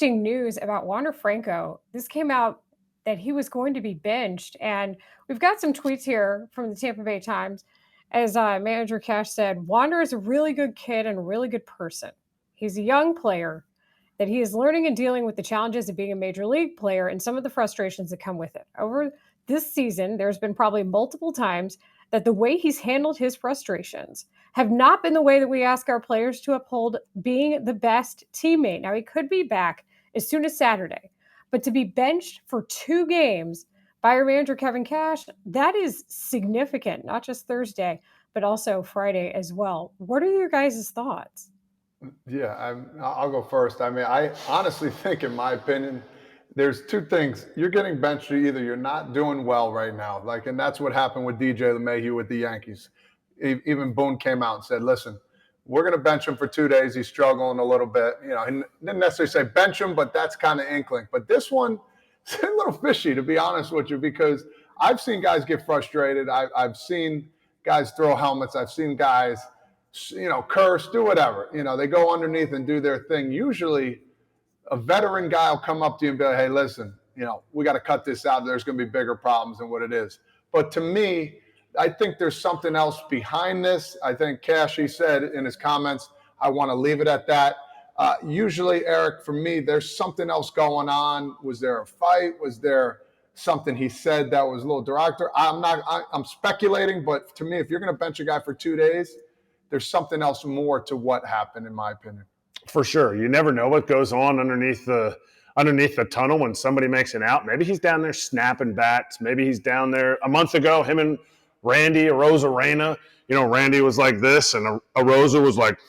interesting news about Wander Franco. This came out that he was going to be benched, and we've got some tweets here from the Tampa Bay Times. As manager Cash said, Wander is a really good kid and a really good person. He's a young player that he is learning and dealing with the challenges of being a major league player and some of the frustrations that come with it. Over this season, there's been probably multiple times that the way he's handled his frustrations have not been the way that we ask our players to uphold being the best teammate. Now, he could be back as soon as Saturday, but to be benched for 2 games by our manager, Kevin Cash, that is significant, not just Thursday, but also Friday as well. What are your guys' thoughts? Yeah, I'll go first. I mean, I honestly think, in my opinion, there's 2 things. You're getting benched, or either you're not doing well right now. And that's what happened with DJ LeMahieu with the Yankees. Even Boone came out and said, listen, we're going to bench him for 2 days. He's struggling a little bit. He didn't necessarily say bench him, but that's kind of inkling. But this one, it's a little fishy, to be honest with you, because I've seen guys get frustrated. I've seen guys throw helmets. I've seen guys curse, do whatever. They go underneath and do their thing. Usually a veteran guy will come up to you and be like, hey, listen, we got to cut this out. There's going to be bigger problems than what it is. But to me, I think there's something else behind this. I think Cash, he said in his comments, I want to leave it at that. Usually, Eric, for me, there's something else going on. Was there a fight? Was there something he said that was a little derogatory? I'm speculating, but to me, if you're going to bench a guy for 2 days, there's something else more to what happened, in my opinion. For sure. You never know what goes on underneath the tunnel when somebody makes an out. Maybe he's down there snapping bats. Maybe he's down there. A month ago, him and Randy Arozarena, Randy was like this, and Arosa was like,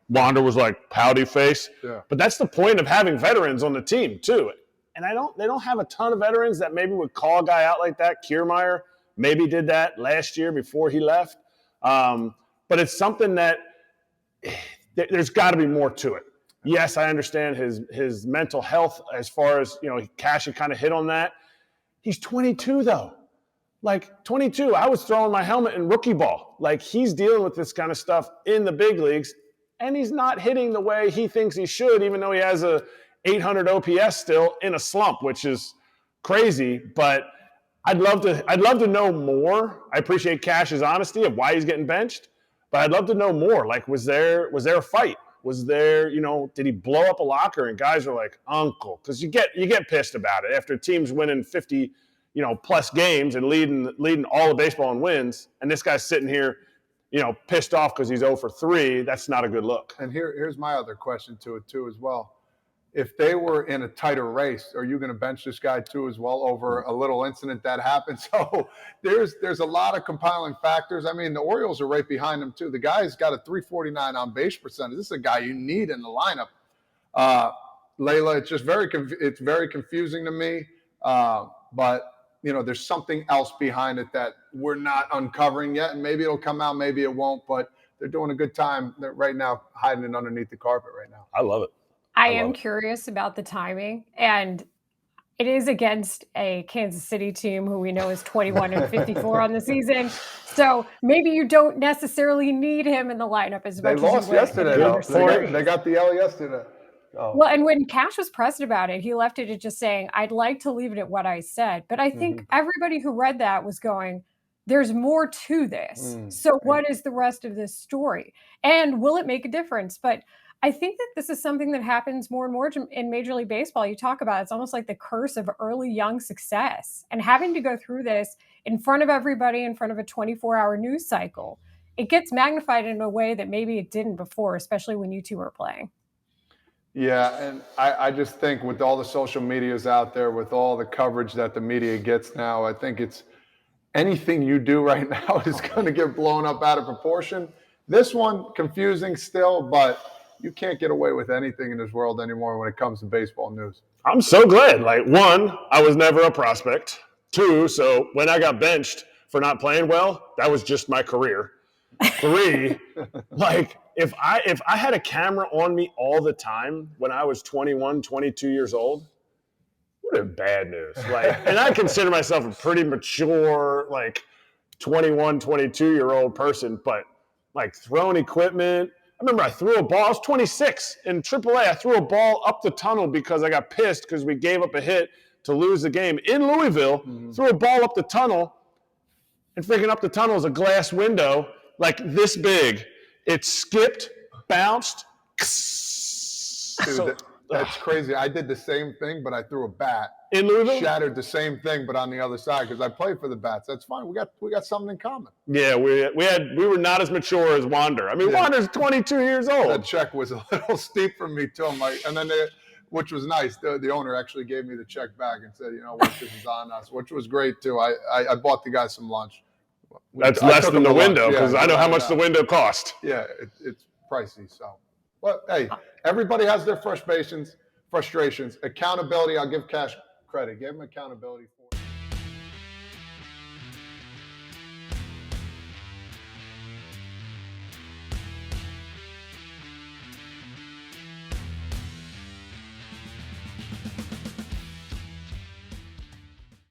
Wander was like pouty face. Yeah. But that's the point of having veterans on the team too. And they don't have a ton of veterans that maybe would call a guy out like that. Kiermaier maybe did that last year before he left. But it's something that there's got to be more to it. Yes, I understand his mental health as far as, Cash had kind of hit on that. He's 22, though. 22, I was throwing my helmet in rookie ball. He's dealing with this kind of stuff in the big leagues, and he's not hitting the way he thinks he should, even though he has a 800 OPS still in a slump, which is crazy. But I'd love to know more. I appreciate Cash's honesty of why he's getting benched, but I'd love to know more. Was there a fight? Was there, did he blow up a locker and guys are like, uncle? Because you get pissed about it after teams winning 50, plus games and leading all of baseball in wins, and this guy's sitting here, pissed off because he's 0 for 3. That's not a good look. And here's my other question to it too as well. If they were in a tighter race, are you going to bench this guy too as well over a little incident that happened? So there's a lot of compiling factors. I mean, the Orioles are right behind him too. The guy's got a 349 on base percentage. This is a guy you need in the lineup. Layla, it's just very confusing to me. But there's something else behind it that we're not uncovering yet, and maybe it'll come out, maybe it won't. But they're doing a good time right now, hiding it underneath the carpet right now. I love it. I am curious about the timing, and it is against a Kansas City team who we know is 21 and 54 on the season. So maybe you don't necessarily need him in the lineup as much as you would. They lost yesterday, though. They got the L yesterday. Oh. Well, and when Cash was pressed about it, he left it at just saying, I'd like to leave it at what I said. But I think everybody who read that was going, there's more to this. So what is the rest of this story? And will it make a difference? But I think that this is something that happens more and more in Major League Baseball. You talk about it's almost like the curse of early young success, and having to go through this in front of everybody, in front of a 24-hour news cycle, it gets magnified in a way that maybe it didn't before, especially when you two were playing. Yeah, and I just think with all the social medias out there, with all the coverage that the media gets now, I think it's anything you do right now is going to get blown up out of proportion. This one, confusing still, but you can't get away with anything in this world anymore when it comes to baseball news. I'm so glad. 1, I was never a prospect. 2, so when I got benched for not playing well, that was just my career. 3, if I had a camera on me all the time when I was 21, 22 years old, would have been bad news. And I consider myself a pretty mature, 21, 22-year-old person, but throwing equipment, I remember I threw a ball. I was 26 in AAA. I threw a ball up the tunnel because I got pissed because we gave up a hit to lose the game in Louisville. Threw a ball up the tunnel, and freaking up the tunnel is a glass window like this big. It skipped, bounced. Dude, that's crazy. I did the same thing, but I threw a bat. In Louisville? Shattered the same thing, but on the other side because I played for the Bats. That's fine. We got something in common. Yeah, we were not as mature as Wander. I mean, Wander's 22 years old. That check was a little steep for me too. And then which was nice. The owner actually gave me the check back and said, you know what, this is on us, which was great too. I bought the guy some lunch. That's less than the window because I know how much the window cost. Yeah, it's pricey. So, but hey, everybody has their frustrations. Accountability. I'll give Cash credit. Give him accountability for it.